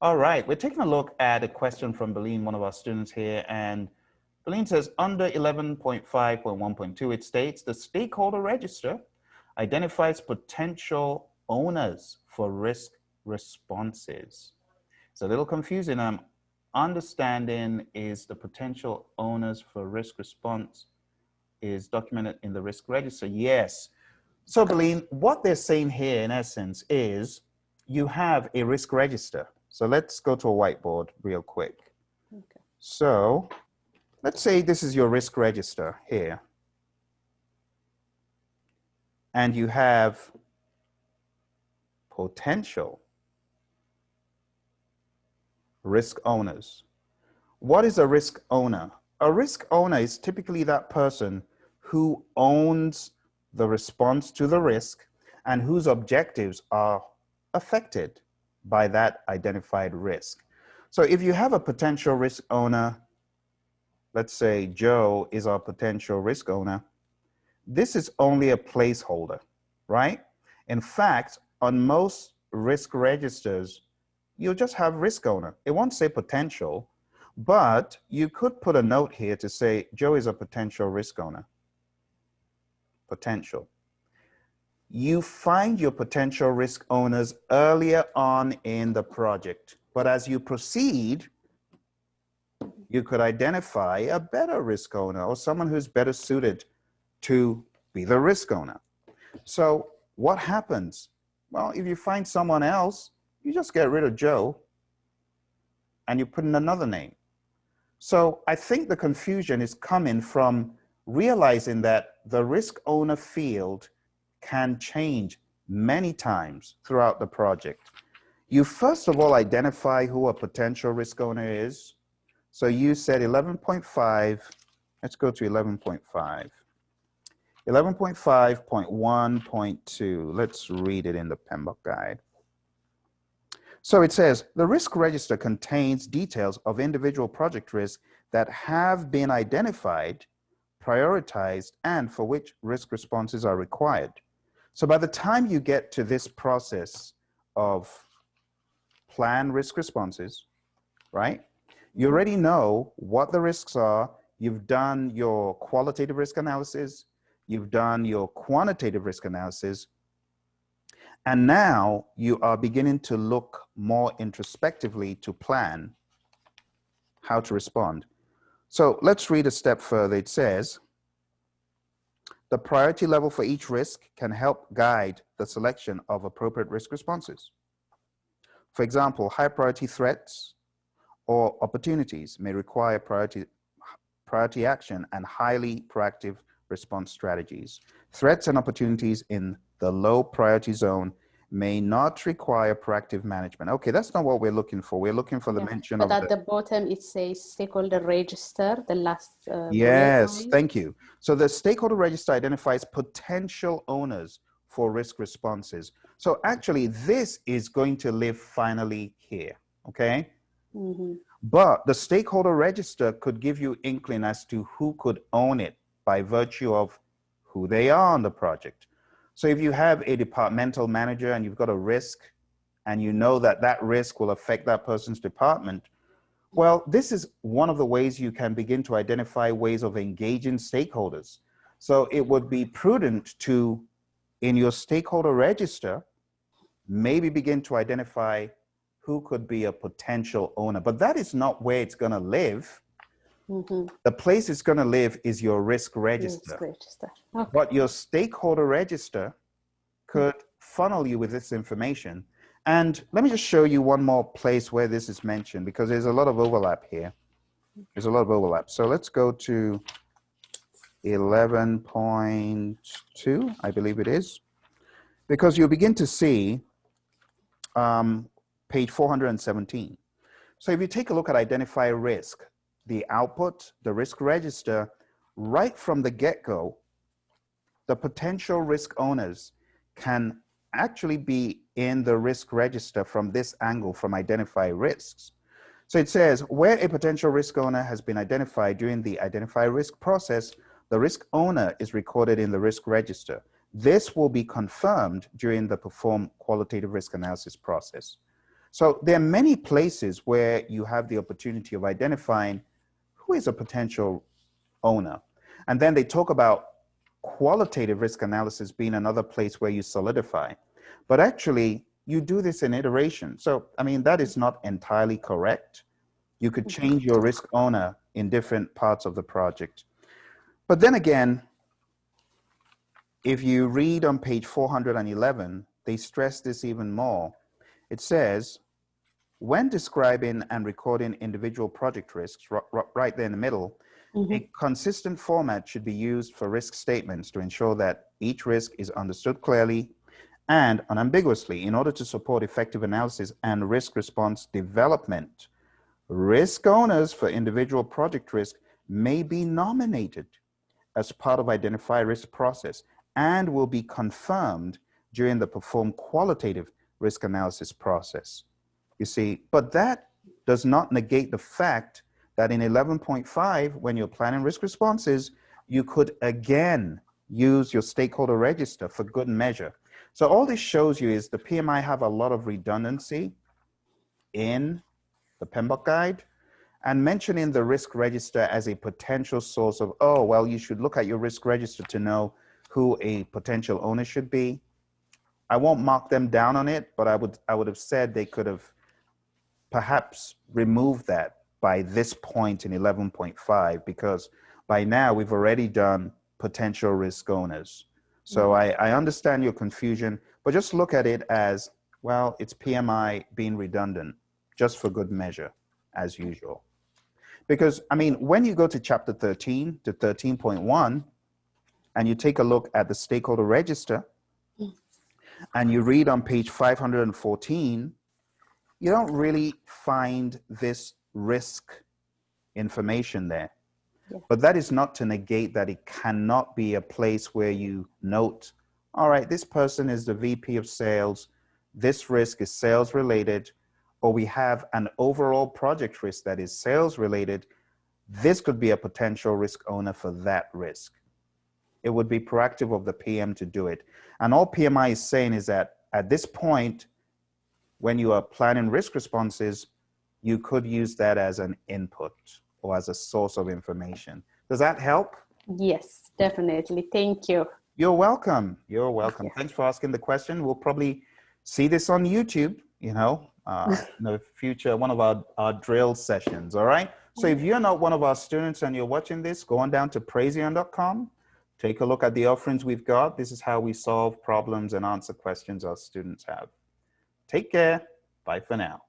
All right, we're taking a look at a question from Beline, one of our students here, and Beline says, under 11.5.1.2, it states the stakeholder register identifies potential owners for risk responses. It's a little confusing. I'm understanding is the potential owners for risk response is documented in the risk register. Yes. So, Beline, what they're saying here in essence is you have a risk register. So let's go to a whiteboard real quick. Okay. So let's say this is your risk register here. And you have potential risk owners. What is a risk owner? A risk owner is typically that person who owns the response to the risk and whose objectives are affected by that identified risk. So if you have a potential risk owner, let's say Joe is our potential risk owner, this is only a placeholder, right? In fact, on most risk registers, you'll just have risk owner. It won't say potential, but you could put a note here to say Joe is a potential risk owner. Potential. You find your potential risk owners earlier on in the project, but as you proceed, you could identify a better risk owner or someone who's better suited to be the risk owner. So what happens? Well, if you find someone else, you just get rid of Joe and you put in another name. So I think the confusion is coming from realizing that the risk owner field can change many times throughout the project. You first of all identify who a potential risk owner is. So you said 11.5, let's go to 11.5. 11.5.1.2, let's read it in the PMBok guide. So it says, the risk register contains details of individual project risks that have been identified, prioritized, and for which risk responses are required. So by the time you get to this process of plan risk responses, right? You already know what the risks are. You've done your qualitative risk analysis. You've done your quantitative risk analysis. And now you are beginning to look more introspectively to plan how to respond. So let's read a step further. It says, the priority level for each risk can help guide the selection of appropriate risk responses. For example, high priority threats or opportunities may require priority action and highly proactive response strategies. Threats and opportunities in the low priority zone may not require proactive management. Okay, that's not what we're looking for. We're looking for the mention but of at the bottom it says stakeholder register, the last yes, thank you. So the stakeholder register identifies potential owners for risk responses. So actually this is going to live finally here, okay? Mm-hmm. But the stakeholder register could give you inkling as to who could own it by virtue of who they are on the project. So if you have a departmental manager and you've got a risk and you know that that risk will affect that person's department, well, this is one of the ways you can begin to identify ways of engaging stakeholders. So it would be prudent to, in your stakeholder register, maybe begin to identify who could be a potential owner. But that is not where it's going to live. Mm-hmm. The place it's going to live is your risk register. Okay. But your stakeholder register could funnel you with this information. And let me just show you one more place where this is mentioned, because there's a lot of overlap here. There's a lot of overlap. So let's go to 11.2, I believe it is, because you'll begin to see page 417. So if you take a look at identify risk, the output, the risk register, right from the get-go, the potential risk owners can actually be in the risk register from this angle, from identify risks. So it says, where a potential risk owner has been identified during the identify risk process, the risk owner is recorded in the risk register. This will be confirmed during the perform qualitative risk analysis process. So there are many places where you have the opportunity of identifying who is a potential owner. And then they talk about qualitative risk analysis being another place where you solidify. But actually, you do this in iteration. So, I mean, that is not entirely correct. You could change your risk owner in different parts of the project. But then again, if you read on page 411, they stress this even more. It says, when describing and recording individual project risks, right there in the middle, a consistent format should be used for risk statements to ensure that each risk is understood clearly and unambiguously in order to support effective analysis and risk response development. Risk owners for individual project risk may be nominated as part of Identify risk process and will be confirmed during the performed qualitative risk analysis process. You see, but that does not negate the fact that in 11.5, when you're planning risk responses, you could again use your stakeholder register for good measure. So all this shows you is the PMI have a lot of redundancy in the PMBOK guide, and mentioning the risk register as a potential source of, oh, well, you should look at your risk register to know who a potential owner should be. I won't mark them down on it, but I would have said they could have perhaps removed that by this point in 11.5, because by now we've already done potential risk owners. So I understand your confusion, but just look at it as, well, it's PMI being redundant, just for good measure, as usual. Because, I mean, when you go to chapter 13 to 13.1, and you take a look at the stakeholder register, and you read on page 514, you don't really find this risk information there. Yeah. But that is not to negate that it cannot be a place where you note, all right, this person is the VP of sales, this risk is sales related, or we have an overall project risk that is sales related. This could be a potential risk owner for that risk. It would be proactive of the PM to do it. And all PMI is saying is that at this point, when you are planning risk responses, you could use that as an input or as a source of information. Does that help? Yes, definitely. Thank you. You're welcome. You're welcome. Yeah. Thanks for asking the question. We'll probably see this on YouTube, in the future, one of our drill sessions, all right? So if you're not one of our students and you're watching this, go on down to Praizion.com, take a look at the offerings we've got. This is how we solve problems and answer questions our students have. Take care. Bye for now.